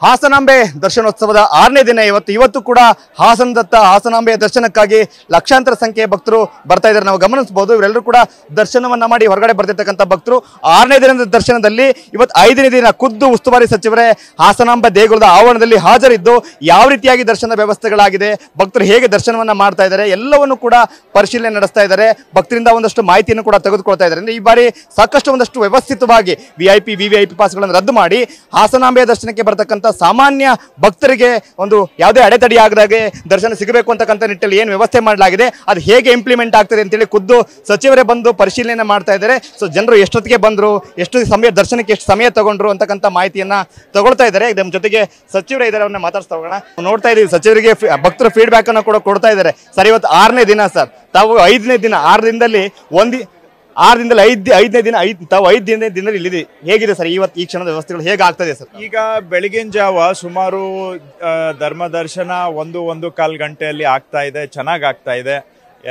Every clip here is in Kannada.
ಹಾಸನಾಂಬೆ ದರ್ಶನೋತ್ಸವದ 6ನೇ ದಿನ ಇವತ್ತು ಕೂಡ ಹಾಸನದತ್ತ ಹಾಸನಾಂಬೆಯ ದರ್ಶನಕ್ಕಾಗಿ ಲಕ್ಷಾಂತರ ಸಂಖ್ಯೆಯ ಭಕ್ತರು ಬರ್ತಾ ಇದ್ದಾರೆ. ನಾವು ಗಮನಿಸಬಹುದು, ಇವರೆಲ್ಲರೂ ಕೂಡ ದರ್ಶನವನ್ನ ಮಾಡಿ ಹೊರಗಡೆ ಬರ್ತಿರ್ತಕ್ಕಂಥ ಭಕ್ತರು. 6ನೇ ದಿನದ ದರ್ಶನದಲ್ಲಿ ಇವತ್ತು 5ನೇ ದಿನ ಖುದ್ದು ಉಸ್ತುವಾರಿ ಸಚಿವರೇ ಹಾಸನಾಂಬೆ ದೇಗುಲದ ಆವರಣದಲ್ಲಿ ಹಾಜರಿದ್ದು ಯಾವ ರೀತಿಯಾಗಿ ದರ್ಶನ ವ್ಯವಸ್ಥೆಗಳಾಗಿದೆ, ಭಕ್ತರು ಹೇಗೆ ದರ್ಶನವನ್ನ ಮಾಡ್ತಾ ಇದ್ದಾರೆ ಎಲ್ಲವನ್ನು ಕೂಡ ಪರಿಶೀಲನೆ ನಡೆಸ್ತಾ ಇದ್ದಾರೆ. ಭಕ್ತರಿಂದ ಒಂದಷ್ಟು ಮಾಹಿತಿಯನ್ನು ಕೂಡ ತೆಗೆದುಕೊಳ್ತಾ ಇದ್ದಾರೆ. ಈ ಬಾರಿ ಸಾಕಷ್ಟು ಒಂದಷ್ಟು ವ್ಯವಸ್ಥಿತವಾಗಿ VIP VVIP ಪಾಸ್ಗಳನ್ನು ರದ್ದು ಮಾಡಿ ಹಾಸನಾಂಬೆಯ ದರ್ಶನಕ್ಕೆ ಬರತಕ್ಕಂಥ ಸಾಮಾನ್ಯ ಭಕ್ತರಿಗೆ ಒಂದು ಯಾವುದೇ ಅಡೆತಡೆ ಆಗದಾಗೆ ದರ್ಶನ ಸಿಗಬೇಕು ಅಂತಕ್ಕಂಥ ನಿಟ್ಟಿನಲ್ಲಿ ಏನು ವ್ಯವಸ್ಥೆ ಮಾಡಲಾಗಿದೆ ಅದು ಹೇಗೆ ಇಂಪ್ಲಿಮೆಂಟ್ ಆಗ್ತದೆ ಅಂತೇಳಿ ಖುದ್ದು ಸಚಿವರೇ ಬಂದು ಪರಿಶೀಲನೆ ಮಾಡ್ತಾ ಇದ್ದಾರೆ. ಸೊ ಜನರು ಎಷ್ಟೊತ್ತಿಗೆ ಬಂದರು, ಎಷ್ಟು ಸಮಯ ದರ್ಶನಕ್ಕೆ ಎಷ್ಟು ಸಮಯ ತಗೊಂಡ್ರು ಅಂತಕ್ಕಂಥ ಮಾಹಿತಿಯನ್ನ ತಗೊಳ್ತಾ ಇದ್ದಾರೆ. ನಮ್ಮ ಜೊತೆಗೆ ಸಚಿವರೇ ಇದ್ದಾರೆ, ಅವ್ರನ್ನ ಮಾತಾಡ್ತಾ ಹೋಗೋಣ. ನೋಡ್ತಾ ಇದೀವಿ ಸಚಿವರಿಗೆ ಭಕ್ತರ ಫೀಡ್ಬ್ಯಾಕ್ ಅನ್ನು ಕೂಡ ಕೊಡ್ತಾ ಇದ್ದಾರೆ. ಸರ್, ಇವತ್ತು 6ನೇ ದಿನ ಸರ್, ತಾವು 5ನೇ ದಿನ 6 ದಿನದಲ್ಲಿ 5ನೇ ದಿನ ತಾವು 5 ದಿನದಲ್ಲಿ ಇಲ್ಲಿದೆ. ಹೇಗಿದೆ ಸರ್ ಇವತ್ತು ಈ ಕ್ಷಣದ ವ್ಯವಸ್ಥೆಗಳು ಹೇಗೆ ಆಗ್ತದೆ ಸರ್? ಈಗ ಬೆಳಗಿನ ಜಾವ ಸುಮಾರು ಧರ್ಮ ದರ್ಶನ 1-1.25 ಗಂಟೆಯಲ್ಲಿ ಆಗ್ತಾ ಇದೆ. ಚೆನ್ನಾಗಿ ಆಗ್ತಾ ಇದೆ.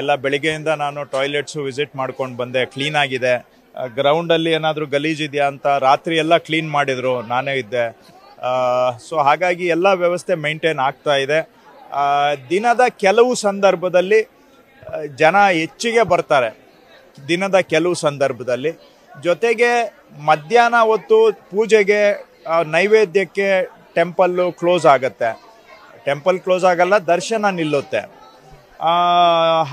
ಎಲ್ಲ ಬೆಳಿಗ್ಗೆಯಿಂದ ನಾನು ಟಾಯ್ಲೆಟ್ಸು ವಿಸಿಟ್ ಮಾಡ್ಕೊಂಡು ಬಂದೆ. ಕ್ಲೀನ್ ಆಗಿದೆ. ಗ್ರೌಂಡಲ್ಲಿ ಏನಾದರೂ ಗಲೀಜಿದೆಯಾ ಅಂತ ರಾತ್ರಿ ಎಲ್ಲ ಕ್ಲೀನ್ ಮಾಡಿದ್ರು, ನಾನೇ ಇದ್ದೆ. ಸೊ ಹಾಗಾಗಿ ಎಲ್ಲ ವ್ಯವಸ್ಥೆ ಮೇಂಟೈನ್ ಆಗ್ತಾ ಇದೆ. ದಿನದ ಕೆಲವು ಸಂದರ್ಭದಲ್ಲಿ ಜನ ಹೆಚ್ಚಿಗೆ ಬರ್ತಾರೆ, ದಿನದ ಕೆಲವು ಸಂದರ್ಭದಲ್ಲಿ. ಜೊತೆಗೆ ಮಧ್ಯಾಹ್ನ ಹೊತ್ತು ಪೂಜೆಗೆ ನೈವೇದ್ಯಕ್ಕೆ ಟೆಂಪಲ್ಲು ಕ್ಲೋಸ್ ಆಗುತ್ತೆ. ಟೆಂಪಲ್ ಕ್ಲೋಸ್ ಆಗಲ್ಲ, ದರ್ಶನ ನಿಲ್ಲುತ್ತೆ.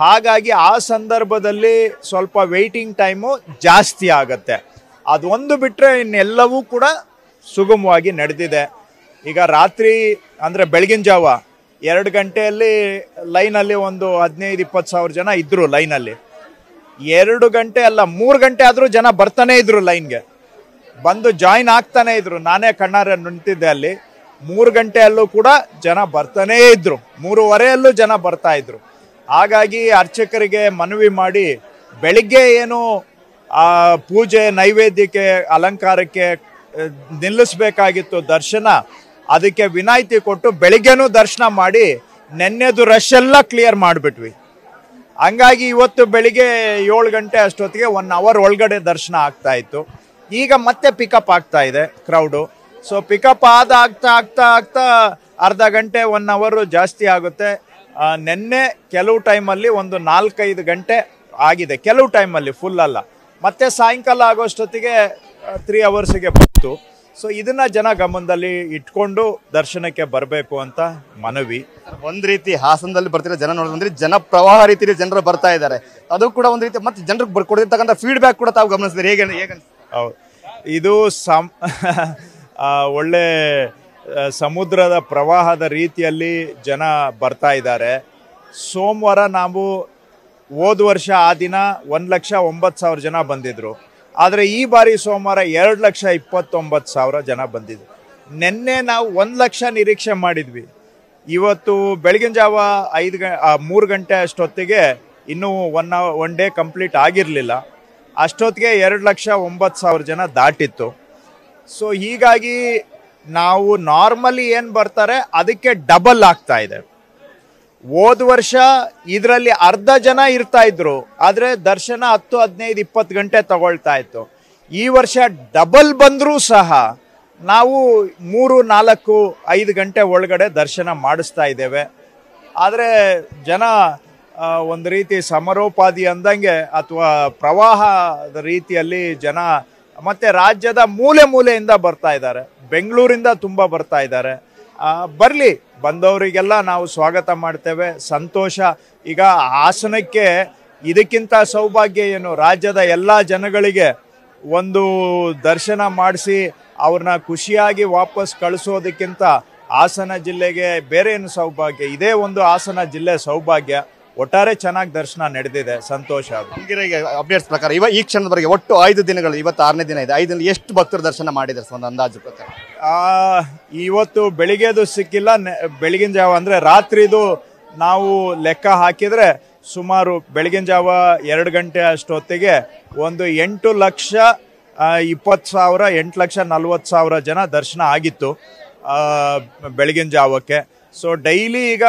ಹಾಗಾಗಿ ಆ ಸಂದರ್ಭದಲ್ಲಿ ಸ್ವಲ್ಪ ವೆಯ್ಟಿಂಗ್ ಟೈಮು ಜಾಸ್ತಿ ಆಗುತ್ತೆ. ಅದೊಂದು ಬಿಟ್ಟರೆ ಇನ್ನೆಲ್ಲವೂ ಕೂಡ ಸುಗಮವಾಗಿ ನಡೆದಿದೆ. ಈಗ ರಾತ್ರಿ ಅಂದರೆ ಬೆಳಗಿನ ಜಾವ 2 ಗಂಟೆಯಲ್ಲಿ ಲೈನಲ್ಲಿ ಒಂದು 15-20 ಸಾವಿರ ಜನ ಇದ್ದರು ಲೈನಲ್ಲಿ. 2 ಗಂಟೆ ಅಲ್ಲ 3 ಗಂಟೆ ಆದರೂ ಜನ ಬರ್ತಾನೆ ಇದ್ರು, ಲೈನ್ಗೆ ಬಂದು ಜಾಯಿನ್ ಆಗ್ತಾನೆ ಇದ್ರು. ನಾನೇ ಕಣ್ಣಾರೆ ನಿಂತಿದ್ದೆ ಅಲ್ಲಿ. 3 ಗಂಟೆಯಲ್ಲೂ ಕೂಡ ಜನ ಬರ್ತಾನೇ ಇದ್ರು, 3:15 ಜನ ಬರ್ತಾ ಇದ್ರು. ಹಾಗಾಗಿ ಅರ್ಚಕರಿಗೆ ಮನವಿ ಮಾಡಿ ಬೆಳಿಗ್ಗೆ ಏನು ಪೂಜೆ ನೈವೇದ್ಯಕ್ಕೆ ಅಲಂಕಾರಕ್ಕೆ ನಿಲ್ಲಿಸಬೇಕಾಗಿತ್ತು ದರ್ಶನ, ಅದಕ್ಕೆ ವಿನಾಯಿತಿ ಕೊಟ್ಟು ಬೆಳಿಗ್ಗೆನೂ ದರ್ಶನ ಮಾಡಿ ನೆನ್ನೆದು ರಶ್ ಎಲ್ಲ ಕ್ಲಿಯರ್ ಮಾಡಿಬಿಟ್ವಿ. ಹಂಗಾಗಿ ಇವತ್ತು ಬೆಳಿಗ್ಗೆ 7 ಗಂಟೆ ಅಷ್ಟೊತ್ತಿಗೆ 1 ಅವರ್ ಒಳಗಡೆ ದರ್ಶನ ಆಗ್ತಾ ಇತ್ತು. ಈಗ ಮತ್ತೆ ಪಿಕಪ್ ಆಗ್ತಾ ಇದೆ ಕ್ರೌಡು. ಸೊ ಪಿಕಪ್ ಆಗ್ತಾ ಅರ್ಧ ಗಂಟೆ 1 ಅವರು ಜಾಸ್ತಿ ಆಗುತ್ತೆ. ನೆನ್ನೆ ಕೆಲವು ಟೈಮಲ್ಲಿ ಒಂದು 4-5 ಗಂಟೆ ಆಗಿದೆ, ಕೆಲವು ಟೈಮಲ್ಲಿ ಫುಲ್ ಅಲ್ಲ. ಮತ್ತೆ ಸಾಯಂಕಾಲ ಆಗೋಷ್ಟೊತ್ತಿಗೆ 3 ಅವರ್ಸಿಗೆ ಬಂತು. ಸೊ ಇದನ್ನ ಜನ ಗಮನದಲ್ಲಿ ಇಟ್ಕೊಂಡು ದರ್ಶನಕ್ಕೆ ಬರಬೇಕು ಅಂತ ಮನವಿ. ಒಂದ್ ರೀತಿ ಹಾಸನದಲ್ಲಿ ಬರ್ತಿರೋ ಜನ ನೋಡಿದ್ರೆ ಜನ ಪ್ರವಾಹ ರೀತಿಯಲ್ಲಿ ಜನರು ಬರ್ತಾ ಇದ್ದಾರೆ. ಅದು ಕೂಡ ಒಂದ್ ರೀತಿ ಮತ್ತೆ ಜನರಿಗೆ ಕೊಡ್ತಿರ್ತಕ್ಕಂಥ ಫೀಡ್ಬ್ಯಾಕ್ ಕೂಡ ತಾವು ಗಮನಿಸಿದ್ರೆ ಹೇಗೆ? ಹೌದು, ಇದು ಒಳ್ಳೆ ಸಮುದ್ರದ ಪ್ರವಾಹದ ರೀತಿಯಲ್ಲಿ ಜನ ಬರ್ತಾ ಇದ್ದಾರೆ. ಸೋಮವಾರ ನಾವು ಹೋದ ವರ್ಷ ಆ ದಿನ 1,09,000 ಜನ ಬಂದಿದ್ರು. ಆದರೆ ಈ ಬಾರಿ ಸೋಮವಾರ 2,29,000 ಜನ ಬಂದಿದ್ರು. ನಿನ್ನೆ ನಾವು 1 ಲಕ್ಷ ನಿರೀಕ್ಷೆ ಮಾಡಿದ್ವಿ. ಇವತ್ತು ಬೆಳಗಿನ ಜಾವ 3 ಗಂಟೆ ಅಷ್ಟೊತ್ತಿಗೆ ಇನ್ನೂ ಒನ್ ಡೇ ಕಂಪ್ಲೀಟ್ ಆಗಿರಲಿಲ್ಲ. ಅಷ್ಟೊತ್ತಿಗೆ 2,09,000 ಜನ ದಾಟಿತ್ತು. ಸೊ ಹೀಗಾಗಿ ನಾವು ನಾರ್ಮಲಿ ಏನು ಬರ್ತಾರೆ ಅದಕ್ಕೆ ಡಬಲ್ ಆಗ್ತಾ ಇದೆ. ಹೋದ ವರ್ಷ ಇದರಲ್ಲಿ ಅರ್ಧ ಜನ ಇರ್ತಾ ಇದ್ರು, ಆದರೆ ದರ್ಶನ 10-15-20 ಗಂಟೆ ತಗೊಳ್ತಾ ಇತ್ತು. ಈ ವರ್ಷ ಡಬಲ್ ಬಂದರೂ ಸಹ ನಾವು 3-4-5 ಗಂಟೆ ಒಳಗಡೆ ದರ್ಶನ ಮಾಡಿಸ್ತಾ ಇದ್ದೇವೆ. ಆದರೆ ಜನ ಒಂದು ರೀತಿ ಸಮರೋಪಾದಿ ಅಂದಂಗೆ ಅಥವಾ ಪ್ರವಾಹದ ರೀತಿಯಲ್ಲಿ ಜನ ಮತ್ತೆ ರಾಜ್ಯದ ಮೂಲೆಯಿಂದ ಬರ್ತಾ ಇದ್ದಾರೆ. ಬೆಂಗಳೂರಿಂದ ತುಂಬ ಬರ್ತಾ ಇದ್ದಾರೆ. ಬರಲಿ, ಬಂದವರಿಗೆಲ್ಲ ನಾವು ಸ್ವಾಗತ ಮಾಡ್ತೇವೆ. ಸಂತೋಷ. ಈಗ ಹಾಸನಕ್ಕೆ ಇದಕ್ಕಿಂತ ಸೌಭಾಗ್ಯ ಏನು? ರಾಜ್ಯದ ಎಲ್ಲ ಜನಗಳಿಗೆ ಒಂದು ದರ್ಶನ ಮಾಡಿಸಿ ಅವ್ರನ್ನ ಖುಷಿಯಾಗಿ ವಾಪಸ್ ಕಳಿಸೋದಕ್ಕಿಂತ ಹಾಸನ ಜಿಲ್ಲೆಗೆ ಬೇರೆ ಏನು ಸೌಭಾಗ್ಯ? ಇದೇ ಒಂದು ಹಾಸನ ಜಿಲ್ಲೆ ಸೌಭಾಗ್ಯ. ಒಟ್ಟಾರೆ ಚೆನ್ನಾಗಿ ದರ್ಶನ ನಡೆದಿದೆ, ಸಂತೋಷ. ಅಪ್ಡೇಟ್ಸ್ ಪ್ರಕಾರ ಈ ಕ್ಷಣದವರೆಗೆ ಒಟ್ಟು 5 ದಿನಗಳು, ಇವತ್ತು 6ನೇ ದಿನ ಇದೆ. 5 ದಿನ ಎಷ್ಟು ಭಕ್ತರು ದರ್ಶನ ಮಾಡಿದ್ದಾರೆ ಒಂದು ಅಂದಾಜು ಪ್ರಕಾರ? ಇವತ್ತು ಬೆಳಿಗ್ಗೆದು ಸಿಕ್ಕಿಲ್ಲ, ಬೆಳಗಿನ ಜಾವ ಅಂದರೆ ರಾತ್ರಿದು ನಾವು ಲೆಕ್ಕ ಹಾಕಿದರೆ ಸುಮಾರು ಬೆಳಗಿನ ಜಾವ 2 ಗಂಟೆ ಅಷ್ಟೊತ್ತಿಗೆ ಒಂದು 8,20,000 8,40,000 ಜನ ದರ್ಶನ ಆಗಿತ್ತು ಬೆಳಗಿನ ಜಾವಕ್ಕೆ. ಸೊ ಡೈಲಿ ಈಗ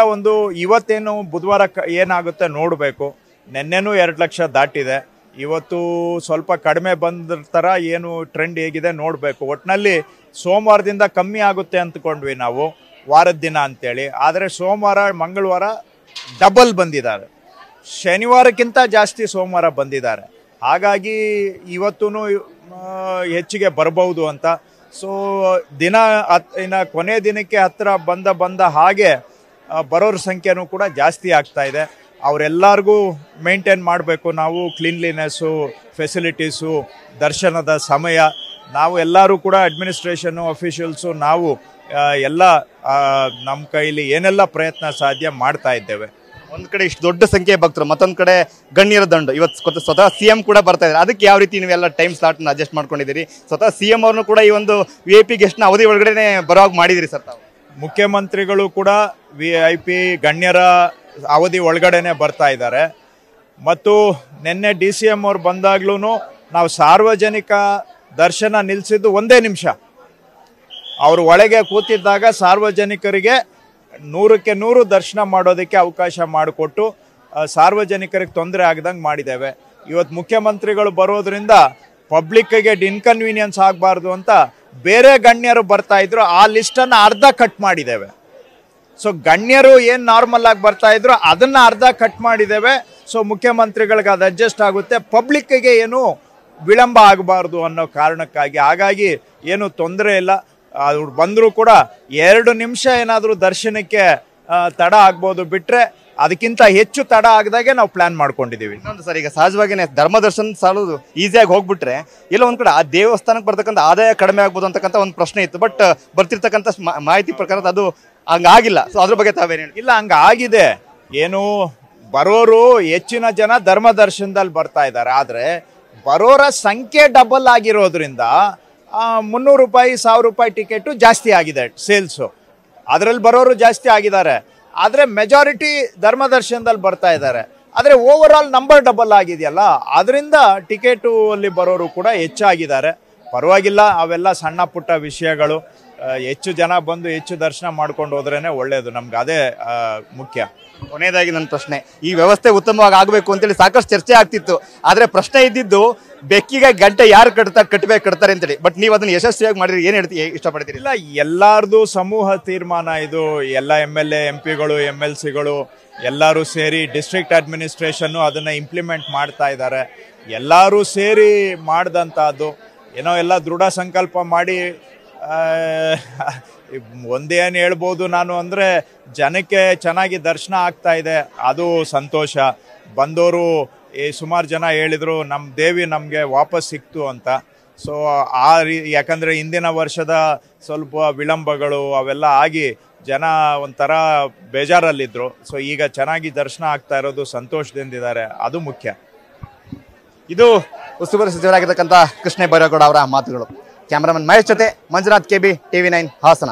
ಇವತ್ತೇನು ಬುಧವಾರ ಏನಾಗುತ್ತೆ ನೋಡಬೇಕು. ನೆನ್ನೆನೂ 2 ಲಕ್ಷ ದಾಟಿದೆ. ಇವತ್ತು ಸ್ವಲ್ಪ ಕಡಿಮೆ ಬಂದಿರ್ತಾರ, ಏನು ಟ್ರೆಂಡ್ ಹೇಗಿದೆ ನೋಡಬೇಕು. ಒಟ್ಟಿನಲ್ಲಿ ಸೋಮವಾರದಿಂದ ಕಮ್ಮಿ ಆಗುತ್ತೆ ಅಂದ್ಕೊಂಡ್ವಿ ನಾವು ವಾರದ ದಿನ ಅಂತೇಳಿ. ಆದರೆ ಸೋಮವಾರ ಮಂಗಳವಾರ ಡಬಲ್ ಬಂದಿದ್ದಾರೆ, ಶನಿವಾರಕ್ಕಿಂತ ಜಾಸ್ತಿ ಸೋಮವಾರ ಬಂದಿದ್ದಾರೆ. ಹಾಗಾಗಿ ಇವತ್ತೂ ಹೆಚ್ಚಿಗೆ ಬರ್ಬೋದು ಅಂತ. ಸೊ ದಿನ ಇನ್ನು ಕೊನೆ ದಿನಕ್ಕೆ ಹತ್ತಿರ ಬಂದ ಹಾಗೆ ಬರೋರ ಸಂಖ್ಯೆನೂ ಕೂಡ ಜಾಸ್ತಿ ಆಗ್ತಾ ಇದೆ. ಅವರೆಲ್ಲರಿಗೂ ಮೇಂಟೈನ್ ಮಾಡಬೇಕು ನಾವು, ಕ್ಲೀನ್ಲಿನೆಸ್ಸು, ಫೆಸಿಲಿಟೀಸು, ದರ್ಶನದ ಸಮಯ. ನಾವು ಎಲ್ಲರೂ ಕೂಡ ಅಡ್ಮಿನಿಸ್ಟ್ರೇಷನ್ನು, ಅಫಿಷಿಯಲ್ಸು, ನಾವು ಎಲ್ಲ ನಮ್ಮ ಕೈಲಿ ಏನೆಲ್ಲ ಪ್ರಯತ್ನ ಸಾಧ್ಯ ಮಾಡ್ತಾ ಇದ್ದೇವೆ. ಒಂದ್ ಕಡೆ ಇಷ್ಟು ದೊಡ್ಡ ಸಂಖ್ಯೆ ಭಕ್ತರು, ಮತ್ತೊಂದ್ ಕಡೆ ಗಣ್ಯರ ದಂಡು. ಇವತ್ತು ಸ್ವತಃ ಸಿಎಂ ಕೂಡ ಬರ್ತಾ ಇದ್ದಾರೆ. ಅದಕ್ಕೆ ಯಾವ ರೀತಿ ನೀವೆಲ್ಲ ಟೈಮ್ ಸ್ಲಾಟ್ ಅಡ್ಜಸ್ಟ್ ಮಾಡ್ಕೊಂಡಿದ್ದೀರಿ? ಸ್ವತಃ ಸಿಎಂ ಅವ್ರನ್ನು ಕೂಡ ಈ ಒಂದು VIP ಗೆಸ್ಟ್ನ ಅವಧಿ ಒಳಗಡೆ ಬರೋವಾಗ ಮಾಡಿದಿರಿ ಸರ್ ತಾವು? ಮುಖ್ಯಮಂತ್ರಿಗಳು ಕೂಡ VIP ಗಣ್ಯರ ಅವಧಿ ಒಳಗಡೆನೆ ಬರ್ತಾ ಇದ್ದಾರೆ. ಮತ್ತು ನಿನ್ನೆ DCM ಅವ್ರು ಬಂದಾಗ್ಲೂ ನಾವು ಸಾರ್ವಜನಿಕ ದರ್ಶನ ನಿಲ್ಲಿಸಿದ್ದು 1 ನಿಮಿಷ. ಅವರು ಒಳಗೆ ಕೂತಿದ್ದಾಗ ಸಾರ್ವಜನಿಕರಿಗೆ 100ಕ್ಕೆ 100 ದರ್ಶನ ಮಾಡೋದಕ್ಕೆ ಅವಕಾಶ ಮಾಡಿಕೊಟ್ಟು ಸಾರ್ವಜನಿಕರಿಗೆ ತೊಂದರೆ ಆಗದಂಗೆ ಮಾಡಿದ್ದೇವೆ. ಇವತ್ತು ಮುಖ್ಯಮಂತ್ರಿಗಳು ಬರೋದ್ರಿಂದ ಪಬ್ಲಿಕ್ಗೆ ಇನ್ಕನ್ವೀನಿಯನ್ಸ್ ಆಗಬಾರ್ದು ಅಂತ ಬೇರೆ ಗಣ್ಯರು ಬರ್ತಾ ಇದ್ರು, ಆ ಲಿಸ್ಟನ್ನು ಅರ್ಧ ಕಟ್ ಮಾಡಿದ್ದೇವೆ. ಸೊ ಗಣ್ಯರು ಏನು ನಾರ್ಮಲ್ ಆಗಿ ಬರ್ತಾ ಇದ್ರು ಅದನ್ನು ಅರ್ಧ ಕಟ್ ಮಾಡಿದ್ದೇವೆ. ಸೊ ಮುಖ್ಯಮಂತ್ರಿಗಳಿಗೆ ಅದು ಅಡ್ಜಸ್ಟ್ ಆಗುತ್ತೆ, ಪಬ್ಲಿಕ್ಗೆ ಏನು ವಿಳಂಬ ಆಗಬಾರ್ದು ಅನ್ನೋ ಕಾರಣಕ್ಕಾಗಿ. ಹಾಗಾಗಿ ಏನು ತೊಂದರೆ ಇಲ್ಲ. ಅವ್ರು ಬಂದರೂ ಕೂಡ 2 ನಿಮಿಷ ಏನಾದರೂ ದರ್ಶನಕ್ಕೆ ತಡ ಆಗ್ಬೋದು, ಬಿಟ್ಟರೆ ಅದಕ್ಕಿಂತ ಹೆಚ್ಚು ತಡ ಆಗದಾಗೆ ನಾವು ಪ್ಲಾನ್ ಮಾಡ್ಕೊಂಡಿದ್ದೀವಿ. ಇನ್ನೊಂದು ಸರ್, ಈಗ ಸಹಜವಾಗಿಯೇ ಧರ್ಮ ದರ್ಶನ ಸಾಲೋದು ಈಸಿಯಾಗಿ ಹೋಗ್ಬಿಟ್ರೆ ಇಲ್ಲ ಒಂದ್ ಕಡೆ ಆ ದೇವಸ್ಥಾನಕ್ಕೆ ಬರ್ತಕ್ಕಂಥ ಆದಾಯ ಕಡಿಮೆ ಆಗ್ಬೋದು ಅಂತಕ್ಕಂಥ ಒಂದು ಪ್ರಶ್ನೆ ಇತ್ತು. ಬಟ್ ಬರ್ತಿರ್ತಕ್ಕಂಥ ಮಾಹಿತಿ ಪ್ರಕಾರ ಅದು ಹಂಗಾಗಿಲ್ಲ. ಸೊ ಅದ್ರ ಬಗ್ಗೆ ತಾವೇನು ಹೇಳಿ? ಇಲ್ಲ, ಹಂಗಾಗಿದೆ. ಏನು ಬರೋರು ಹೆಚ್ಚಿನ ಜನ ಧರ್ಮ ದರ್ಶನದಲ್ಲಿ ಬರ್ತಾ ಇದ್ದಾರೆ. ಆದರೆ ಬರೋರ ಸಂಖ್ಯೆ ಡಬಲ್ ಆಗಿರೋದ್ರಿಂದ 300 ರೂಪಾಯಿ 1000 ರೂಪಾಯಿ ಟಿಕೆಟು ಜಾಸ್ತಿ ಆಗಿದೆ ಸೇಲ್ಸು. ಅದರಲ್ಲಿ ಬರೋರು ಜಾಸ್ತಿ ಆಗಿದ್ದಾರೆ. ಆದರೆ ಮೆಜಾರಿಟಿ ಧರ್ಮ ದರ್ಶನದಲ್ಲಿ ಬರ್ತಾ ಇದ್ದಾರೆ. ಆದರೆ ಓವರ್ ಆಲ್ ನಂಬರ್ ಡಬಲ್ ಆಗಿದೆಯಲ್ಲ, ಅದರಿಂದ ಟಿಕೆಟು ಅಲ್ಲಿ ಬರೋರು ಕೂಡ ಹೆಚ್ಚಾಗಿದ್ದಾರೆ. ಪರವಾಗಿಲ್ಲ, ಅವೆಲ್ಲ ಸಣ್ಣ ಪುಟ್ಟ ವಿಷಯಗಳು. ಹೆಚ್ಚು ಜನ ಬಂದು ಹೆಚ್ಚು ದರ್ಶನ ಮಾಡ್ಕೊಂಡು ಹೋದ್ರೇನೆ ಒಳ್ಳೆಯದು. ನಮ್ಗೆ ಅದೇ ಮುಖ್ಯ. ಕೊನೆಯದಾಗಿ ನನ್ನ ಪ್ರಶ್ನೆ, ಈ ವ್ಯವಸ್ಥೆ ಉತ್ತಮವಾಗಿ ಆಗಬೇಕು ಅಂತೇಳಿ ಸಾಕಷ್ಟು ಚರ್ಚೆ ಆಗ್ತಿತ್ತು. ಆದರೆ ಪ್ರಶ್ನೆ ಇದ್ದಿದ್ದು ಬೆಕ್ಕಿಗೆ ಗಂಟೆ ಯಾರು ಕಟ್ತಾರೆ ಅಂತೇಳಿ. ಬಟ್ ನೀವು ಅದನ್ನು ಯಶಸ್ವಿಯಾಗಿ ಮಾಡಿದ್ರೆ ಏನು ಹೇಳ್ತೀವಿ, ಇಷ್ಟಪಡ್ತೀರಿ? ಇಲ್ಲ, ಎಲ್ಲರದು ಸಮೂಹ ತೀರ್ಮಾನ ಇದು. ಎಲ್ಲ MLA MP ಗಳು MLCಗಳು ಎಲ್ಲರೂ ಸೇರಿ, ಡಿಸ್ಟ್ರಿಕ್ಟ್ ಅಡ್ಮಿನಿಸ್ಟ್ರೇಷನ್ನು ಅದನ್ನು ಇಂಪ್ಲಿಮೆಂಟ್ ಮಾಡ್ತಾ ಇದ್ದಾರೆ. ಎಲ್ಲರೂ ಸೇರಿ ಮಾಡಿದಂಥದ್ದು ಏನೋ ಎಲ್ಲ ದೃಢ ಸಂಕಲ್ಪ ಮಾಡಿ ಒಂದೇನು ಹೇಳ್ಬೋದು ನಾನು ಅಂದರೆ, ಜನಕ್ಕೆ ಚೆನ್ನಾಗಿ ದರ್ಶನ ಆಗ್ತಾ ಇದೆ, ಅದು ಸಂತೋಷ. ಬಂದವರು ಸುಮಾರು ಜನ ಹೇಳಿದರು ನಮ್ಮ ದೇವಿ ನಮಗೆ ವಾಪಸ್ ಸಿಕ್ತು ಅಂತ. ಸೊ ಯಾಕಂದರೆ ಹಿಂದಿನ ವರ್ಷದ ಸ್ವಲ್ಪ ವಿಳಂಬಗಳು ಅವೆಲ್ಲ ಆಗಿ ಜನ ಒಂಥರ ಬೇಜಾರಲ್ಲಿದ್ದರು. ಸೊ ಈಗ ಚೆನ್ನಾಗಿ ದರ್ಶನ ಆಗ್ತಾ ಇರೋದು ಸಂತೋಷದಿಂದಿದ್ದಾರೆ, ಅದು ಮುಖ್ಯ. ಇದು ಉಸ್ತುವಾರಿ ಸಚಿವರಾಗಿರ್ತಕ್ಕಂಥ ಕೃಷ್ಣ ಬೈರೇಗೌಡ ಅವರ ಮಾತುಗಳು. ಕ್ಯಾಮರಾಮನ್ ಮಹೇಶ್ ಜೊತೆ ಮಂಜುನಾಥ್, KB, TV9 ಹಾಸನ.